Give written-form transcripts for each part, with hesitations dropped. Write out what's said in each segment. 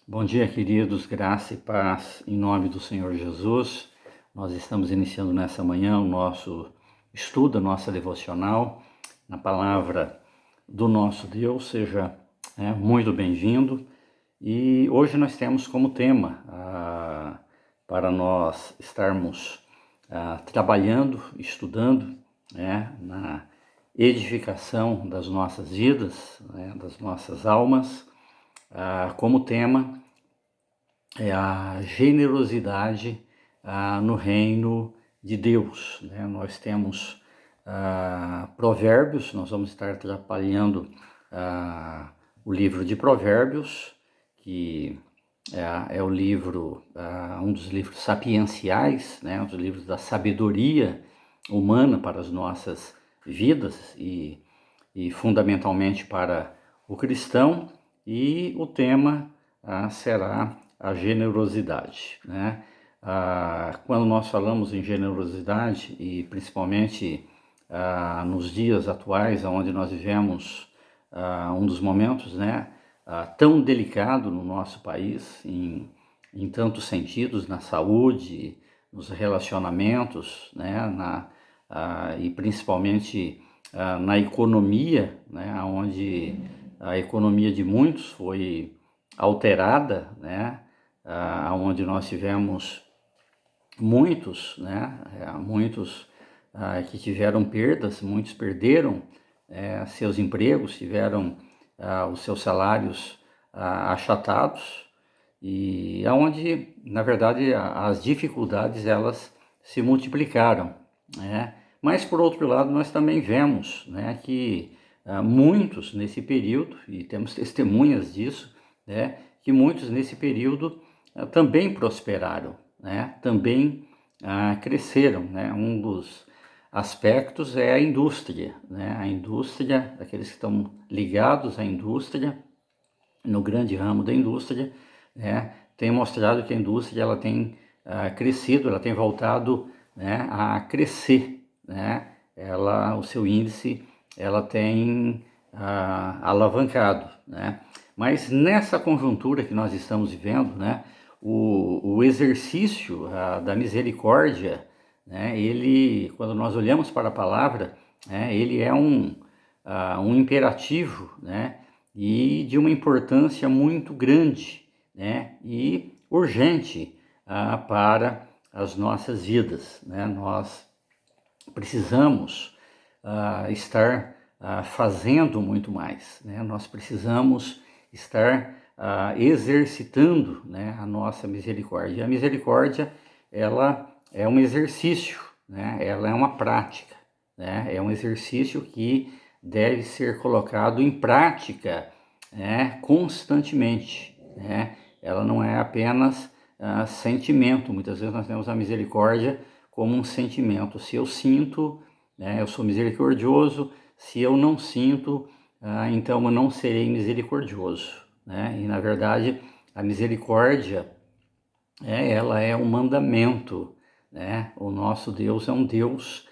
Bom dia, queridos, graça e paz em nome do Senhor Jesus. Nós estamos iniciando nessa manhã o nosso estudo, a nossa devocional na palavra do nosso Deus. Seja muito bem-vindo. E hoje nós temos como tema para nós estarmos trabalhando, estudando na edificação das nossas vidas, das nossas almas. Como tema é a generosidade no reino de Deus. Nós temos Provérbios, nós vamos estar trabalhando o livro de Provérbios, que é o livro, um dos livros sapienciais, um dos livros da sabedoria humana para as nossas vidas e fundamentalmente para o cristão, e o tema será a generosidade. Quando nós falamos em generosidade, e principalmente nos dias atuais, onde nós vivemos um dos momentos tão delicado no nosso país, em tantos sentidos, na saúde, nos relacionamentos, e principalmente na economia, onde a economia de muitos foi alterada, onde nós tivemos muitos que tiveram perdas, muitos perderam seus empregos, tiveram os seus salários achatados, e onde, na verdade, as dificuldades elas se multiplicaram, Mas, por outro lado, nós também vemos que muitos nesse período, e temos testemunhas disso, que muitos nesse período também prosperaram, também cresceram. Um dos aspectos é a indústria, a indústria, daqueles que estão ligados à indústria, no grande ramo da indústria, tem mostrado que a indústria ela tem crescido, ela tem voltado a crescer, o seu índice ela tem alavancado, Mas nessa conjuntura que nós estamos vivendo, o exercício da misericórdia, ele, quando nós olhamos para a palavra, ele é um imperativo, e de uma importância muito grande, e urgente para as nossas vidas, Nós precisamos estar fazendo muito mais, Nós precisamos estar exercitando a nossa misericórdia. E a misericórdia, ela é um exercício, ela é uma prática, é um exercício que deve ser colocado em prática constantemente, Ela não é apenas sentimento. Muitas vezes nós temos a misericórdia como um sentimento. Se eu sinto, eu sou misericordioso. Se eu não sinto, então eu não serei misericordioso, E na verdade a misericórdia ela é um mandamento, O nosso Deus é um Deus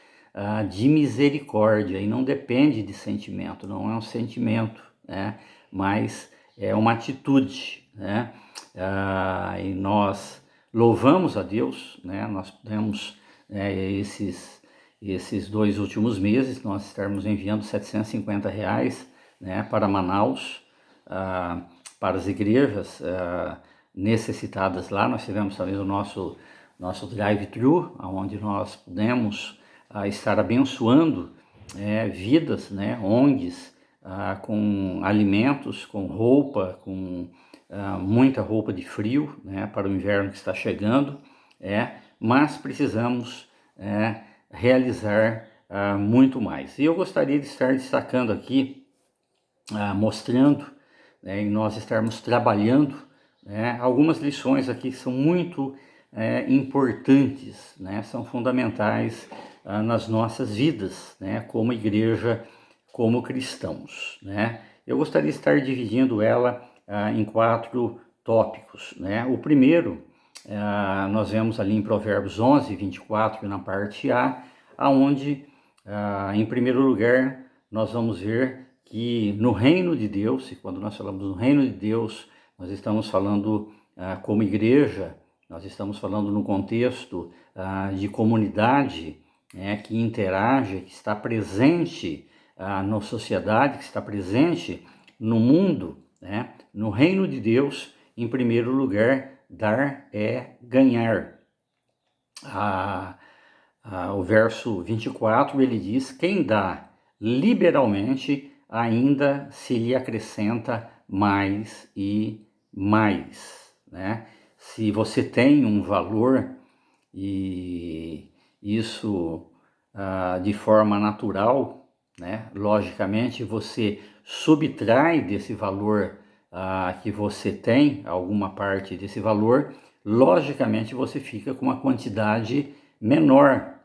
de misericórdia, e não depende de sentimento, não é um sentimento, mas é uma atitude, E nós louvamos a Deus, Nós podemos, esses 2 últimos meses, nós estarmos enviando R$750, para Manaus, para as igrejas necessitadas lá. Nós tivemos também o nosso drive-thru, onde nós pudemos estar abençoando vidas, ONGs, com alimentos, com roupa, com muita roupa de frio, para o inverno que está chegando, mas precisamos realizar muito mais. E eu gostaria de estar destacando aqui, mostrando, e nós estarmos trabalhando algumas lições aqui que são muito importantes, são fundamentais nas nossas vidas, como igreja, como cristãos, Eu gostaria de estar dividindo ela em 4 tópicos, O primeiro, nós vemos ali em Provérbios 11:24, na parte A, onde, em primeiro lugar, nós vamos ver que no reino de Deus, e quando nós falamos no reino de Deus, nós estamos falando como igreja, nós estamos falando no contexto de comunidade, né, que interage, que está presente na sociedade, que está presente no mundo, né? No reino de Deus, em primeiro lugar, dar é ganhar. O verso 24, ele diz: quem dá liberalmente, ainda se lhe acrescenta mais e mais, né? Se você tem um valor, e isso de forma natural, né? Logicamente, você subtrai desse valor que você tem, alguma parte desse valor, logicamente você fica com uma quantidade menor.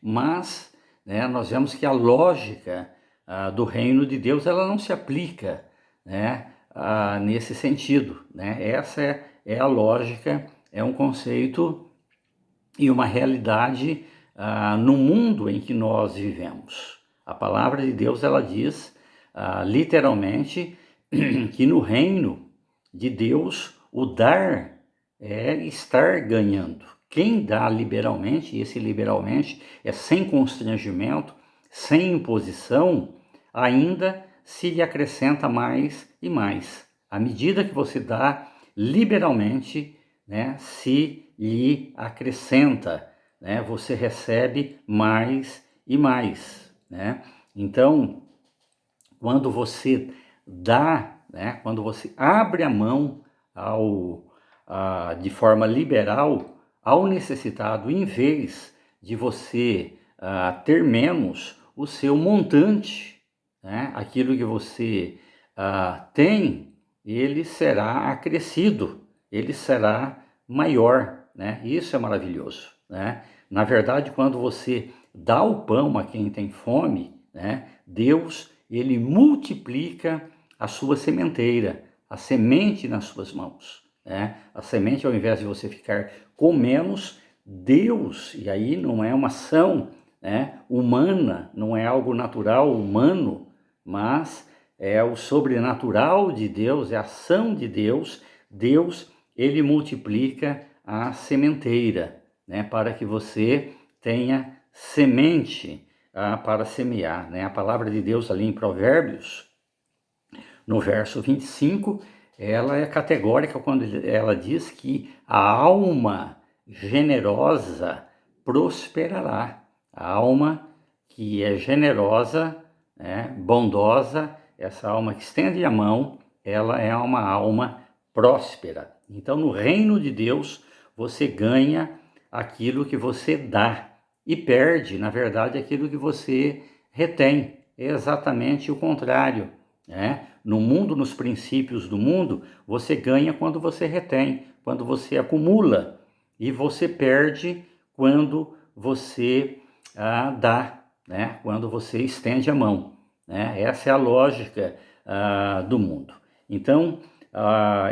Mas, né, nós vemos que a lógica do reino de Deus, ela não se aplica, né, nesse sentido, né? Essa é a lógica, é um conceito e uma realidade no mundo em que nós vivemos. A palavra de Deus, ela diz literalmente que no reino de Deus o dar é estar ganhando. Quem dá liberalmente, e esse liberalmente é sem constrangimento, sem imposição, ainda se lhe acrescenta mais e mais. À medida que você dá liberalmente, né, se lhe acrescenta, né, você recebe mais e mais, né? Então, quando você dá, né, quando você abre a mão de forma liberal ao necessitado, em vez de você ter menos, o seu montante, né, aquilo que você tem, ele será acrescido, ele será maior, né? Isso é maravilhoso, né? Na verdade, quando você dá o pão a quem tem fome, né, Deus, ele multiplica a sua sementeira, a semente nas suas mãos, né? A semente, ao invés de você ficar com menos, Deus, e aí não é uma ação, né, humana, não é algo natural, humano, mas é o sobrenatural de Deus, é a ação de Deus. Deus, ele multiplica a sementeira, né, para que você tenha semente para semear, né? A palavra de Deus ali em Provérbios, no verso 25, ela é categórica quando ela diz que a alma generosa prosperará. A alma que é generosa, né, bondosa, essa alma que estende a mão, ela é uma alma próspera. Então, no reino de Deus, você ganha aquilo que você dá e perde, na verdade, aquilo que você retém. É exatamente o contrário, né? No mundo, nos princípios do mundo, você ganha quando você retém, quando você acumula, e você perde quando você dá, né? Quando você estende a mão, né? Essa é a lógica do mundo. Então,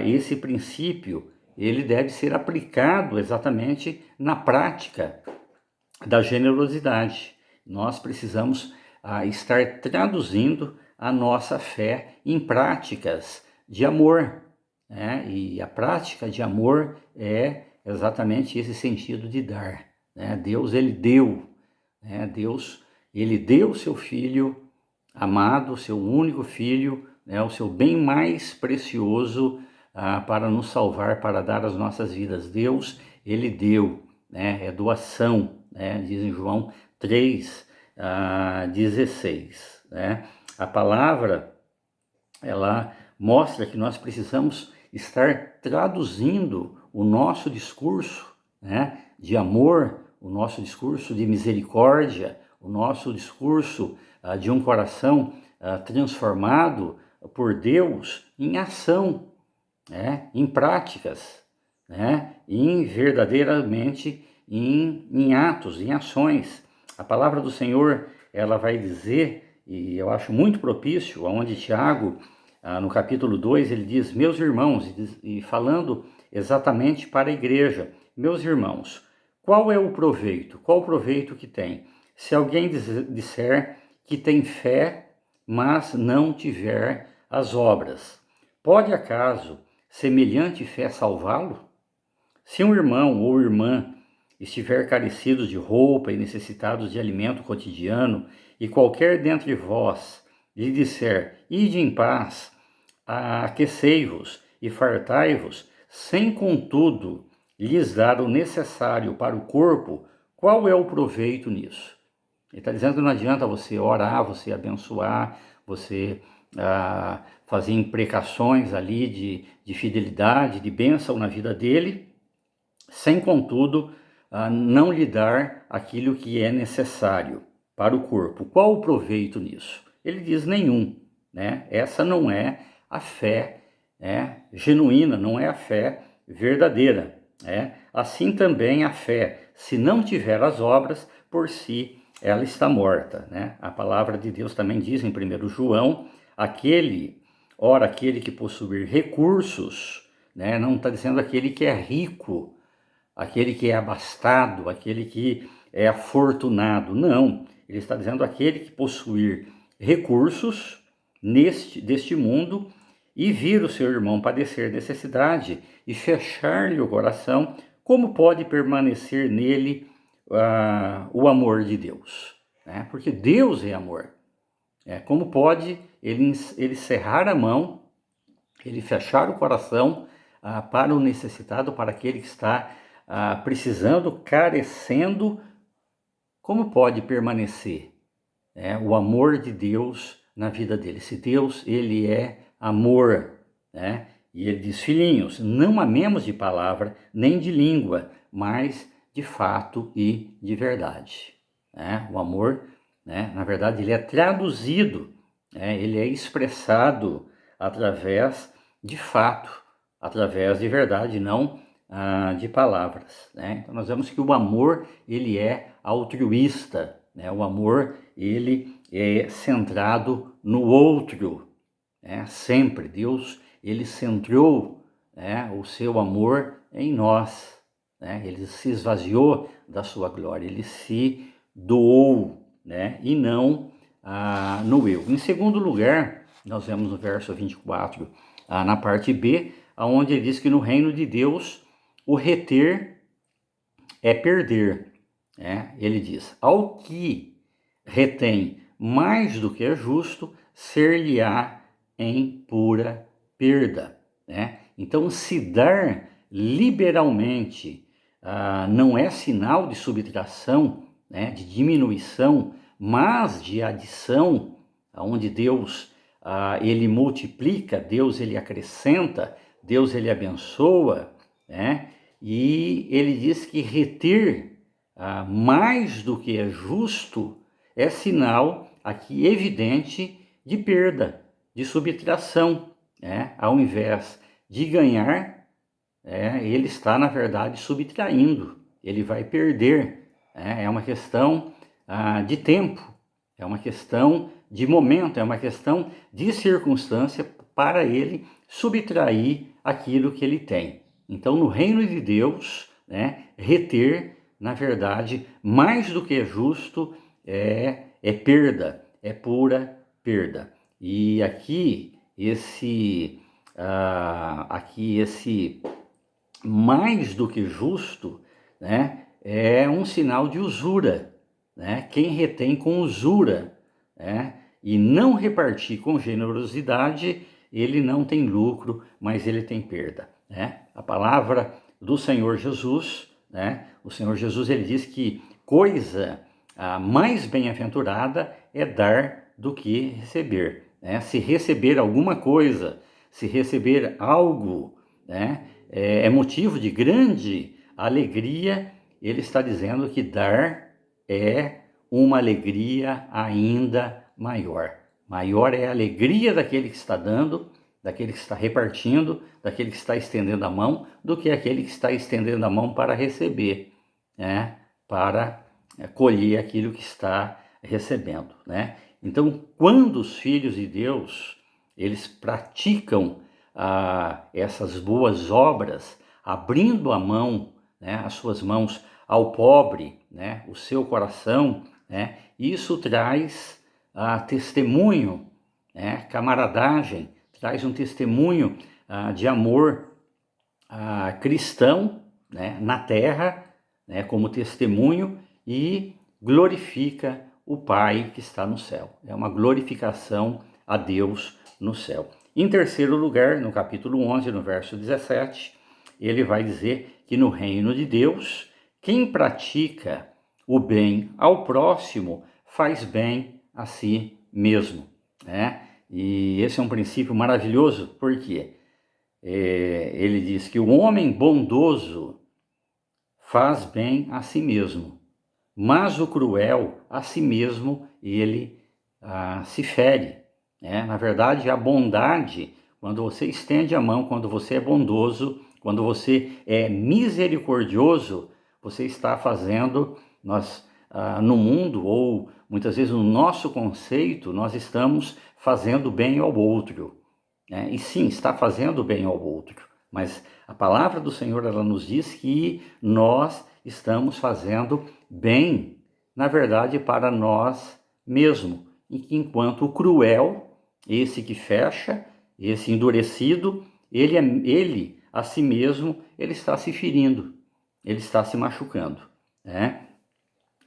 esse princípio, ele deve ser aplicado exatamente na prática da generosidade. Nós precisamos estar traduzindo a nossa fé em práticas de amor, né? E a prática de amor é exatamente esse sentido de dar, né? Deus, ele deu, né? Deus, ele deu o seu Filho amado, o seu único Filho, né? O seu bem mais precioso para nos salvar, para dar as nossas vidas. Deus, ele deu, né? É doação, né? Diz em João 3:16, né? A palavra, ela mostra que nós precisamos estar traduzindo o nosso discurso, né, de amor, o nosso discurso de misericórdia, o nosso discurso de um coração transformado por Deus em ação, né, em práticas, né, verdadeiramente em atos, em ações. A palavra do Senhor, ela vai dizer, e eu acho muito propício, onde Tiago, no capítulo 2, ele diz: meus irmãos, e falando exatamente para a igreja, meus irmãos, qual é o proveito? Qual o proveito que tem? Se alguém disser que tem fé, mas não tiver as obras, pode acaso semelhante fé salvá-lo? Se um irmão ou irmã estiver carecidos de roupa e necessitados de alimento cotidiano, e qualquer dentre vós lhe disser, ide em paz, aquecei-vos e fartai-vos, sem contudo lhes dar o necessário para o corpo, qual é o proveito nisso? Ele está dizendo que não adianta você orar, você abençoar, você fazer imprecações ali de fidelidade, de bênção na vida dele, sem contudo não lhe dar aquilo que é necessário para o corpo. Qual o proveito nisso? Ele diz nenhum, né? Essa não é a fé genuína, não é a fé verdadeira. Assim também a fé, se não tiver as obras, por si ela está morta, né? A palavra de Deus também diz em 1 João, aquele que possuir recursos, né? Não está dizendo aquele que é rico, aquele que é abastado, aquele que é afortunado, não. Ele está dizendo aquele que possuir recursos deste mundo e vir o seu irmão padecer necessidade e fechar-lhe o coração, como pode permanecer nele o amor de Deus? Né? Porque Deus é amor. Como pode ele cerrar a mão, ele fechar o coração para o necessitado, para aquele que está precisando, carecendo? Como pode permanecer o amor de Deus na vida dele? Se Deus, ele é amor, né? E ele diz, filhinhos, não amemos de palavra, nem de língua, mas de fato e de verdade. O amor, na verdade, ele é traduzido, ele é expressado através de fato, através de verdade, não de palavras. Então nós vemos que o amor, ele é altruísta, o amor, ele é centrado no outro, sempre. Deus, ele centrou o seu amor em nós, ele se esvaziou da sua glória, ele se doou, e não no eu. Em segundo lugar, nós vemos no verso 24, na parte B, onde ele diz que no reino de Deus o reter é perder. Ele diz, ao que retém mais do que é justo, ser-lhe-á em pura perda. Então, se dar liberalmente não é sinal de subtração, de diminuição, mas de adição, onde Deus ele multiplica, Deus ele acrescenta, Deus ele abençoa, e ele diz que reter mais do que é justo é sinal aqui evidente de perda, de subtração. Ao invés de ganhar, ele está, na verdade, subtraindo, ele vai perder. É uma questão de tempo, é uma questão de momento, é uma questão de circunstância para ele subtrair aquilo que ele tem. Então, no reino de Deus, reter, na verdade, mais do que é justo, é perda, é pura perda. E aqui esse mais do que justo, é um sinal de usura. Quem retém com usura, e não repartir com generosidade, ele não tem lucro, mas ele tem perda. A palavra do Senhor Jesus, o Senhor Jesus, ele diz que coisa mais bem-aventurada é dar do que receber. Se receber alguma coisa, se receber algo, é motivo de grande alegria, ele está dizendo que dar é uma alegria ainda maior. Maior é a alegria daquele que está dando, daquele que está repartindo, daquele que está estendendo a mão, do que aquele que está estendendo a mão para receber, para colher aquilo que está recebendo. Então, quando os filhos de Deus, eles praticam essas boas obras, abrindo a mão, as suas mãos ao pobre, o seu coração, isso traz testemunho, camaradagem, traz um testemunho de amor cristão, né, na terra, né, como testemunho, e glorifica o Pai que está no céu. É uma glorificação a Deus no céu. Em terceiro lugar, no capítulo 11, no verso 17, ele vai dizer que no reino de Deus, quem pratica o bem ao próximo faz bem a si mesmo, né? E esse é um princípio maravilhoso, porque ele diz que o homem bondoso faz bem a si mesmo, mas o cruel a si mesmo ele se fere, né? Na verdade, a bondade, quando você estende a mão, quando você é bondoso, quando você é misericordioso, você está fazendo, no mundo, ou muitas vezes no nosso conceito, nós estamos fazendo bem ao outro, né? E sim, está fazendo bem ao outro, mas a palavra do Senhor, ela nos diz que nós estamos fazendo bem, na verdade, para nós mesmos, enquanto o cruel, esse que fecha, esse endurecido, ele a si mesmo, ele está se ferindo, ele está se machucando, né?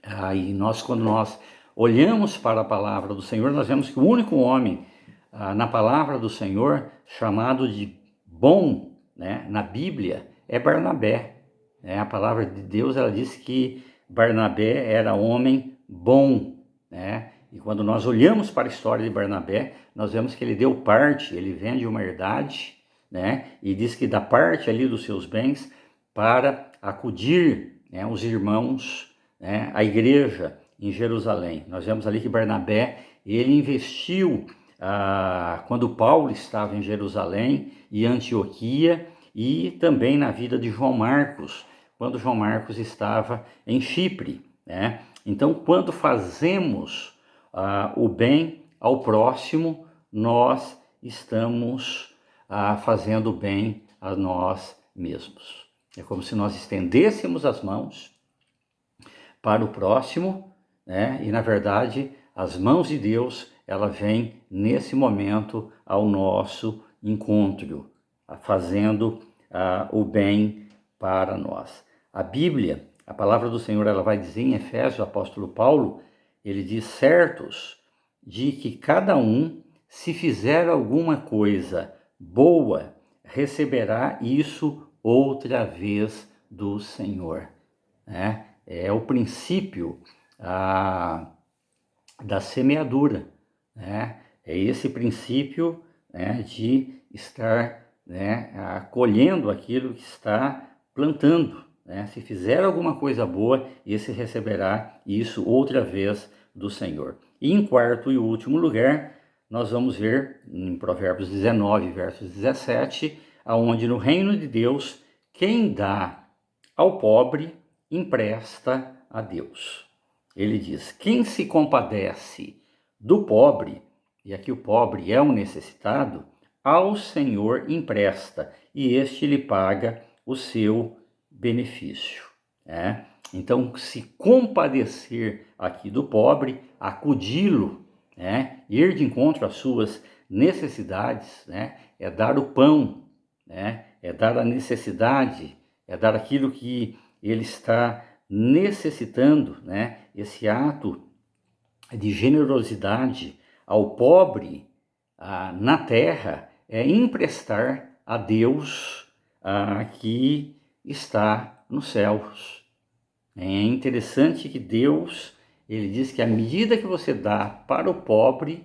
Aí quando nós olhamos para a palavra do Senhor, nós vemos que o único homem na palavra do Senhor chamado de bom, né, na Bíblia, é Barnabé. A palavra de Deus, ela diz que Barnabé era homem bom, né? E quando nós olhamos para a história de Barnabé, nós vemos que ele deu parte, ele vende uma herdade, né? E diz que dá parte ali dos seus bens para acudir, né, os irmãos, né, a igreja em Jerusalém. Nós vemos ali que Barnabé, ele investiu quando Paulo estava em Jerusalém e Antioquia, e também na vida de João Marcos, quando João Marcos estava em Chipre, né? Então, quando fazemos o bem ao próximo, nós estamos fazendo bem a nós mesmos. É como se nós estendêssemos as mãos para o próximo, né? E na verdade, as mãos de Deus, ela vem nesse momento ao nosso encontro, fazendo o bem para nós. A Bíblia, a palavra do Senhor, ela vai dizer em Efésios, o apóstolo Paulo, ele diz: certos de que cada um, se fizer alguma coisa boa, receberá isso outra vez do Senhor, né? É o princípio da semeadura, né? É esse princípio, né, de estar, né, colhendo aquilo que está plantando, né? Se fizer alguma coisa boa, esse receberá isso outra vez do Senhor. E em quarto e último lugar, nós vamos ver em Provérbios 19, versos 17, aonde no reino de Deus, quem dá ao pobre, empresta a Deus. Ele diz: quem se compadece do pobre, e aqui o pobre é um necessitado, ao Senhor empresta, e este lhe paga o seu benefício, né? Então, se compadecer aqui do pobre, acudi-lo, né? Ir de encontro às suas necessidades, né? É dar o pão, né? É dar a necessidade, é dar aquilo que ele está necessitando, né? Esse ato de generosidade ao pobre na terra é emprestar a Deus que está nos céus. É interessante que Deus, ele diz que à medida que você dá para o pobre,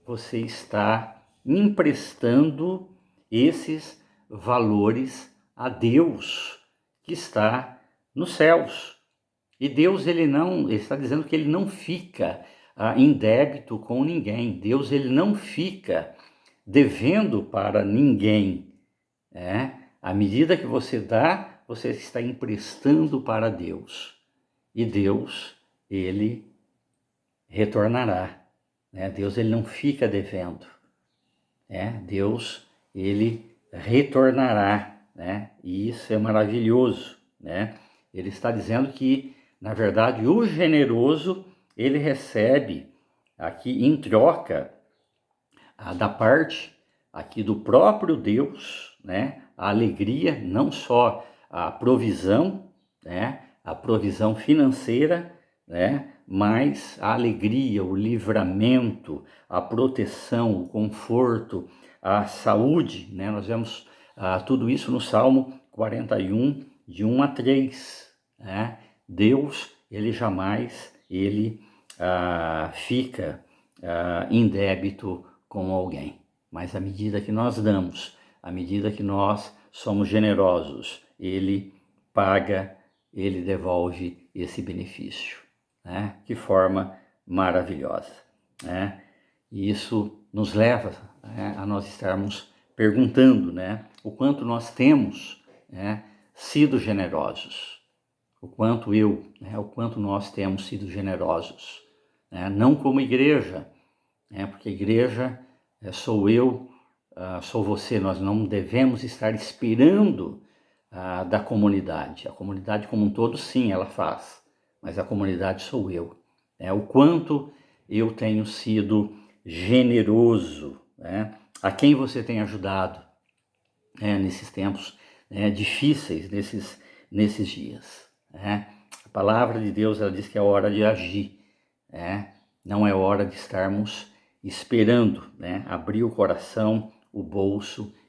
você está emprestando esses valores a Deus que está nos céus. E Deus, ele está dizendo que ele não fica em débito com ninguém. Deus, ele não fica devendo para ninguém, né? À medida que você dá, você está emprestando para Deus. E Deus, ele retornará, né? Deus, ele não fica devendo, né? Deus, ele retornará, né? E isso é maravilhoso, né? Ele está dizendo que, na verdade, o generoso, ele recebe aqui em troca da parte aqui do próprio Deus, né? A alegria, não só a provisão, né? A provisão financeira, né? Mas a alegria, o livramento, a proteção, o conforto, a saúde, né? Nós vemos tudo isso no Salmo 41, de 1 a 3, né? Deus, ele jamais fica em débito com alguém. Mas à medida que nós damos, à medida que nós somos generosos, ele paga, ele devolve esse benefício, né? Que forma maravilhosa, né? E isso nos leva, né, a nós estarmos perguntando, né, o quanto nós temos, né, sido generosos, o quanto nós temos sido generosos, né? Não como igreja, né? Porque igreja sou eu, sou você, nós não devemos estar esperando da comunidade. A comunidade como um todo, sim, ela faz, mas a comunidade sou eu. O quanto eu tenho sido generoso, né? A quem você tem ajudado, nesses tempos difíceis, nesses dias, né? A palavra de Deus, ela diz que é hora de agir, né? Não é hora de estarmos esperando, né? Abrir o coração, o bolso